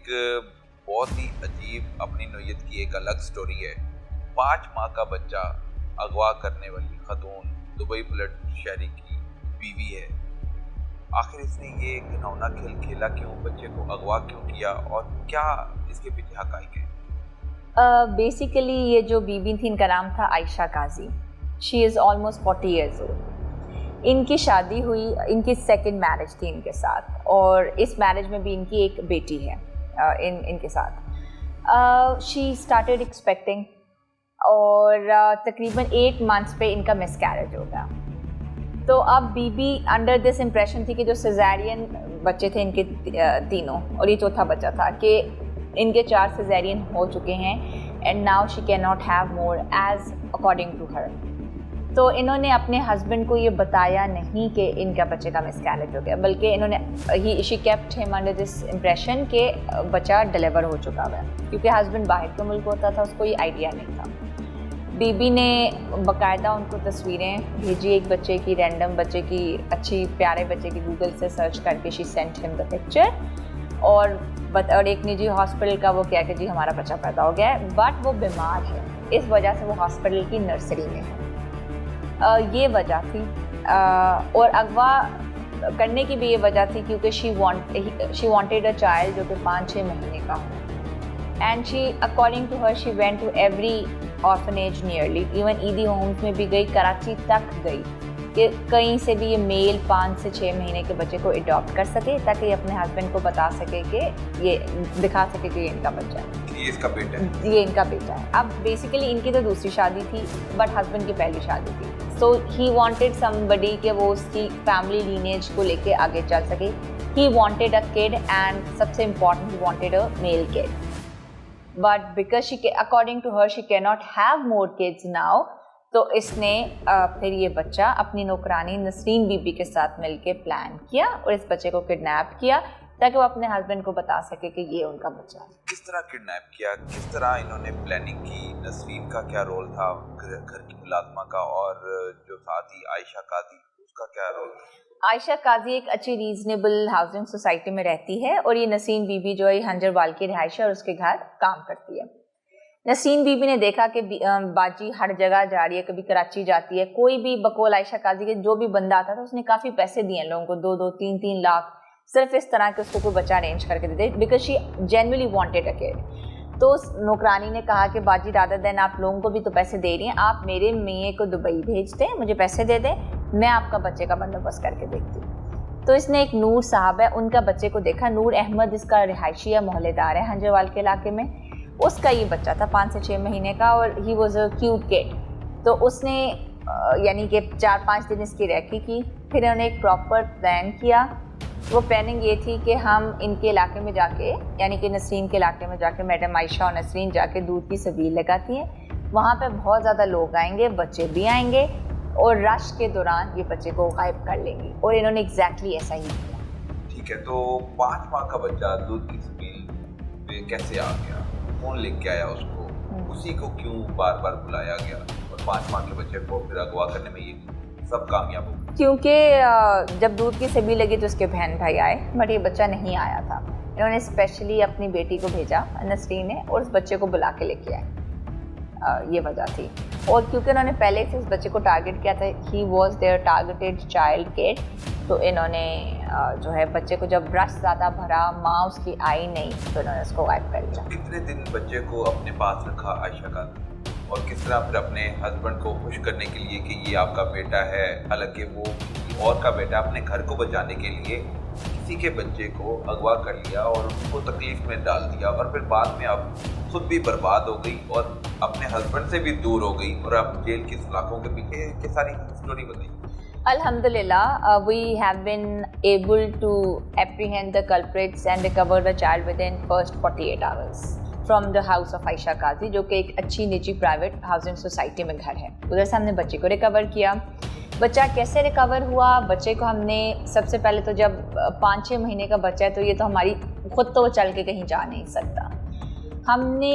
बहुत ही अजीब अपनी नौयत की एक अलग स्टोरी है। 5 माह का बच्चा अगवा करने वाली खतून दुबई बुलेट शहरी की बीवी है। आखिर इसने ये घिनौना खेल खेला क्यों, बच्चे को अगवा क्यों किया और क्या इसके पीछे हकाइक है? बेसिकली ये जो बीबी थी इनका नाम था Ayesha Kazi. She is almost 40 years old। इनकी शादी हुई, इनकी सेकंड मैरिज थी इनके साथ, और इस मैरिज में भी इनकी एक बेटी है इनके साथ। शी स्टार्टेड एक्सपेक्टिंग और तकरीबन 8 months पे इनका मिसकैरेज हो गया। तो अब बीबी अंडर दिस इम्प्रेशन थी कि जो सिजेरियन बच्चे थे इनके तीनों, और ये चौथा बच्चा था, कि इनके 4 सिजेरियन हो चुके हैं and now she can not have more age according to her. तो इन्होंने अपने हस्बैंड को ये बताया नहीं कि इनका बच्चे का मिसकैरेज हो गया, बल्कि इन्होंने she kept him under this impression कि बच्चा डिलीवर हो चुका हुआ है, क्योंकि हस्बैंड बाहर के मुल्क होता था, उसको ये आइडिया नहीं था। बीबी ने बाकायदा उनको तस्वीरें भेजी एक बच्चे की, रैंडम बच्चे की, अच्छी प्यारे बच्चे की, गूगल से सर्च करके she sent him the picture, और एक निजी हॉस्पिटल का वो क्या कि जी हमारा बच्चा पैदा हो गया है, बट वो बीमार है, इस वजह से वो हॉस्पिटल की नर्सरी में है। ये वजह थी। और अगवा करने की भी ये वजह थी क्योंकि शी वांटेड अ चाइल्ड जो कि 5-6 महीने का हो, and she according to her she went to every orphanage nearly, even ईदी होम्स में भी गई, कराची तक गई कि कहीं से भी ये मेल 5 से 6 महीने के बच्चे को अडॉप्ट कर सके, ताकि ये अपने हस्बैंड को बता सके कि ये दिखा सके कि ये इनका बच्चा है, ये इसका बेटा है, ये इनका बेटा है। अब बेसिकली इनकी तो दूसरी शादी थी, बट हस्बैंड की पहली शादी थी, सो ही वांटेड समबडी कि वो उसकी फैमिली लीनेज को लेके आगे चल सके। He wanted a kid, and सबसे important he wanted a male kid, but because she according to her she can not have more kids now, तो इसने फिर ये बच्चा अपनी नौकरानी नसरीन बीबी के साथ मिलके प्लान किया और इस बच्चे को किडनैप किया, ताकि वो अपने हस्बैंड को बता सके कि ये उनका बच्चा है। किस तरह किडनैप किया, किस तरह इन्होंने प्लानिंग की, नसरीन का क्या रोल था, घर की मुलाजमा का, और जो साथी आयशा काजी उसका क्या रोल था? आयशा काजी एक अच्छी रीजनेबल हाउसिंग सोसाइटी में रहती है, और ये नसीन बीबी जो है हंजरवाल की रिहाइश है और उसके घर काम करती है। नसीन बीबी ने देखा कि बाजी हर जगह जा रही है, कभी कराची जाती है, कोई भी बकौल आयशा काजी के जो भी बंदा आता था उसने काफ़ी पैसे दिए लोगों को, 2-2, 3-3 लाख, सिर्फ इस तरह के उसको कोई बच्चा अरेंज करके देते, because she genuinely wanted a kid. तो नौकरानी ने कहा कि बाजी रादर देन आप लोगों को भी तो पैसे दे रही हैं, आप मेरे मियाँ को दुबई भेज दें, मुझे पैसे दे दें, मैं आपका बच्चे का बंदोबस्त करके देखती हूँ। तो इसने एक नूर साहब है, उनका बच्चे को देखा, नूर अहमद इसका रिहायशी है, मोहल्लेदार है हंजरवाल के इलाके में, उसका ये बच्चा था 5 से 6 महीने का, और he was a cute kid. तो उसने यानी कि 4-5 दिन इसकी रेकी की, फिर उन्होंने एक प्रॉपर प्लान किया। वो प्लानिंग ये थी कि हम इनके इलाके में जाके, यानी कि नसरीन के इलाके में जाके, मैडम आयशा और नसरीन जाके दूध की सबील लगाती हैं, वहाँ पे बहुत ज़्यादा लोग आएंगे, बच्चे भी आएंगे, और रश के दौरान ये बच्चे को गायब कर लेंगे, और इन्होंने एग्जैक्टली ऐसा ही किया। ठीक है, तो 5 माह का बच्चा दूध की सबील पे कैसे आ गया, कौन लेके आया उसको, उसी को क्यों बार बार बुलाया गया, और 5 माह के बच्चे को फिर अगवा करने में ये सब कामयाब हो? क्योंकि जब दूध की सबील लगी तो उसके बहन भाई आए, बट ये बच्चा नहीं आया था। इन्होंने स्पेशली अपनी बेटी को भेजा नसरीन ने, और उस बच्चे को बुला के लेके आए, ये वजह थी। और क्योंकि उन्होंने पहले से इस बच्चे को टारगेट किया था, he was there targeted child kid, तो इन्होंने जो है बच्चे को जब रश ज़्यादा भरा, माँ उसकी आई नहीं, तो इन्होंने उसको गायब कर दिया। कितने दिन बच्चे को अपने पास रखा आयशा का, और किस तरह फिर अपने हस्बैंड को खुश करने के लिए कि ये आपका बेटा है, हालांकि वो किसी और का बेटा, अपने घर को बचाने के लिए किसी के बच्चे को अगवा कर लिया और उसको तकलीफ में डाल दिया, और फिर बाद में अब खुद भी बर्बाद हो गई और अपने हस्बैंड से भी दूर हो गई, और अब जेल की सलाखों के पीछे की सारी स्टोरी बताई। Alhamdulillah, we have been able to apprehend the culprits and recover the child within first 48 hours from the house of Ayesha काजी, जो कि एक अच्छी निजी प्राइवेट हाउसिंग सोसाइटी में घर है। उधर से हमने बच्चे को रिकवर किया। बच्चा कैसे रिकवर हुआ? बच्चे को हमने सबसे पहले तो जब 5-6 महीने का बच्चा है तो ये तो हमारी खुद तो वो चल के कहीं जा नहीं सकता। हमने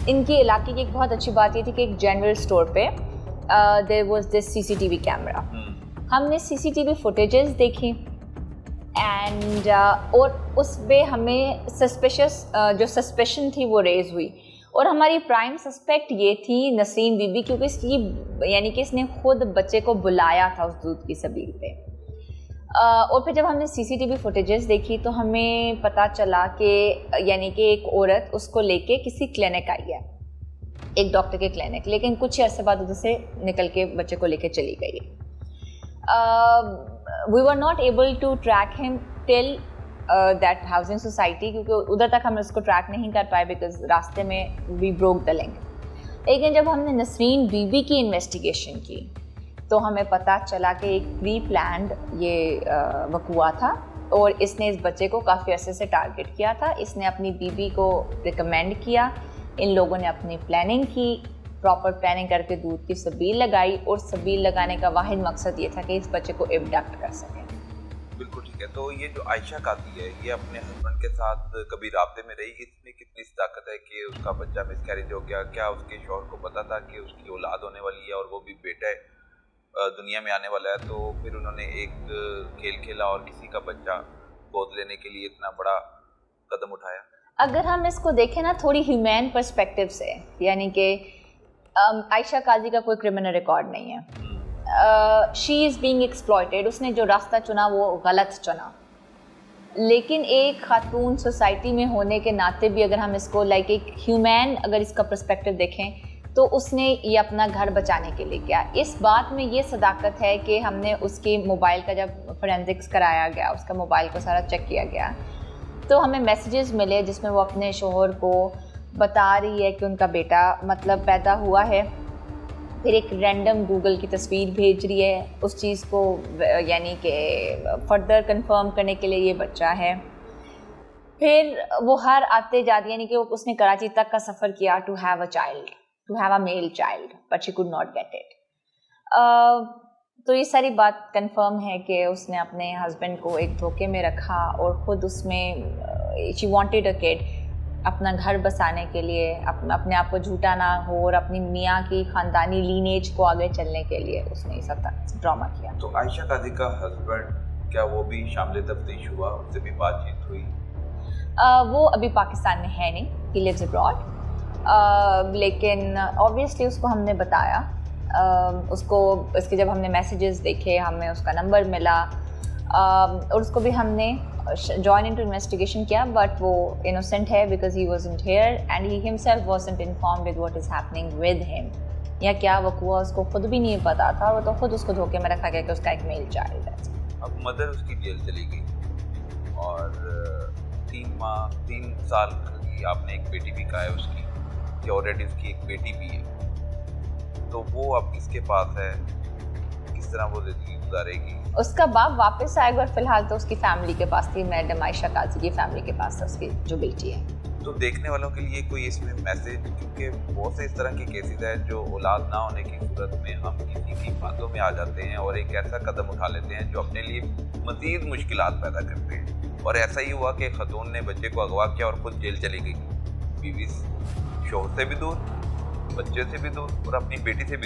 इनके इलाके की एक बहुत अच्छी बात ये थी कि एक जनरल स्टोर पे there was this CCTV camera. हमने CCTV फुटेजेस देखी एंड और उस पे हमें सस्पिशियस जो सस्पेशन थी वो रेज हुई, और हमारी प्राइम सस्पेक्ट ये थी नसरीन बीबी, क्योंकि इसकी यानी कि इसने खुद बच्चे को बुलाया था उस दूध की सबील पे। और फिर जब हमने सीसीटीवी फुटेजेस देखी तो हमें पता चला कि यानी कि एक औरत उसको लेके किसी क्लिनिक आई है, एक डॉक्टर के क्लिनिक, लेकिन कुछ अरसे बाद उधर से निकल के बच्चे को लेके चली गई। We were not able to track him till that housing society, क्योंकि उधर तक हम उसको ट्रैक नहीं कर पाए बिकॉज रास्ते में वी ब्रोक द लिंक। लेकिन जब हमने नसरीन बीबी की इन्वेस्टिगेशन की तो हमें पता चला कि एक प्री प्लान्ड ये वक़ुआ था, और इसने इस बच्चे को काफ़ी अरसे से टारगेट किया था। इसने अपनी बीबी को रिकमेंड किया, इन लोगों ने अपनी प्लानिंग की, प्रॉपर प्लानिंग करके दूध की सबील लगाई, और सबील लगाने का वाहिद मकसद ये था कि इस बच्चे को एबडक्ट कर सकें। बिल्कुल ठीक है। तो ये जो आयशा काजी है, ये अपने हस्बैंड के साथ कभी राब्ते में रही? इसमें कितनी ताकत है कि उसका बच्चा मिसकैरेज हो गया? क्या उसके शौहर को पता था कि उसकी औलाद होने वाली है और वो भी बेटा है दुनिया में आने वाला है? तो फिर उन्होंने एक खेल खेला और किसी का बच्चा गोद लेने के लिए इतना बड़ा कदम उठाया? अगर हम इसको देखें ना थोड़ी ह्यूमैन पर्सपेक्टिव से, यानी कि आयशा काजी का कोई क्रिमिनल रिकॉर्ड नहीं है, शी इज़ बीइंग एक्सप्लॉयटेड, उसने जो रास्ता चुना वो गलत चुना। लेकिन एक खातून सोसाइटी में होने के नाते भी अगर हम इसको लाइक एक ह्यूमैन अगर इसका पर्सपेक्टिव देखें तो उसने ये अपना घर बचाने के लिए किया। इस बात में ये सदाकत है कि हमने उसके मोबाइल का जब फोरेंसिक्स कराया गया, उसका मोबाइल को सारा चेक किया गया, तो हमें मैसेजेस मिले जिसमें वो अपने शोहर को बता रही है कि उनका बेटा मतलब पैदा हुआ है। फिर एक रैंडम गूगल की तस्वीर भेज रही है उस चीज़ को, यानी कि फर्दर कंफर्म करने के लिए ये बच्चा है। फिर वो हर आते जाते, यानी कि उसने कराची तक का सफ़र किया to have a child, to have a male child, but she could not get it. तो ये सारी बात कंफर्म है कि उसने अपने हस्बैंड को एक धोखे में रखा और ख़ुद उसमें शी वांटेड अ किड, अपना घर बसाने के लिए, अपने आप को झूठा ना हो और अपनी मियाँ की ख़ानदानी लीनेज को आगे चलने के लिए उसने ये सब ड्रामा किया। तो आयशा काजी का हस्बैंड, क्या वो भी शामिल तफ्तीश हुआ? उससे भी बातचीत हुई? वो अभी पाकिस्तान में है नहीं, ही लिव्स अब्रॉड। लेकिन ऑब्वियसली उसको हमने बताया, उसको इसके जब हमने मैसेजेस देखे, हमें उसका नंबर मिला, और उसको भी हमने जॉइन इनटू इन्वेस्टिगेशन किया, बट वो इनोसेंट है because he wasn't here and he himself wasn't informed with what is happening with him. या क्या वक़ुआ उसको खुद भी नहीं पता था, वो तो खुद उसको धोखे में रखा गया कि उसका एक मेल चाइल्ड है। अब मदर उसकी जेल चली गई और 3 साल की, आपने एक बेटी भी कहा है उसकी कि ऑलरेडी उसकी एक बेटी भी है, तो वो अब किसके पास है? किस तरह वो ज़िंदगी गुजारेगी? उसका बाप वापस आएगा और फिलहाल तो उसकी फैमिली के पास थी, मैडम आयशा काजी की फैमिली के पास है उसकी जो बेटी है। तो देखने वालों के लिए कोई इसमें मैसेज, क्योंकि बहुत से इस तरह के केसेस हैं जो औलाद ना होने की सूरत में हम किसी की बातों में आ जाते हैं और एक ऐसा कदम उठा लेते हैं जो अपने लिए मज़ीद मुश्किलात पैदा करते हैं। और ऐसा ही हुआ कि खतून ने बच्चे को अगवा किया और खुद जेल चली गई, बीवी शौहर से भी दूर, बच्चे से भी दूर और अपनी बेटी से भी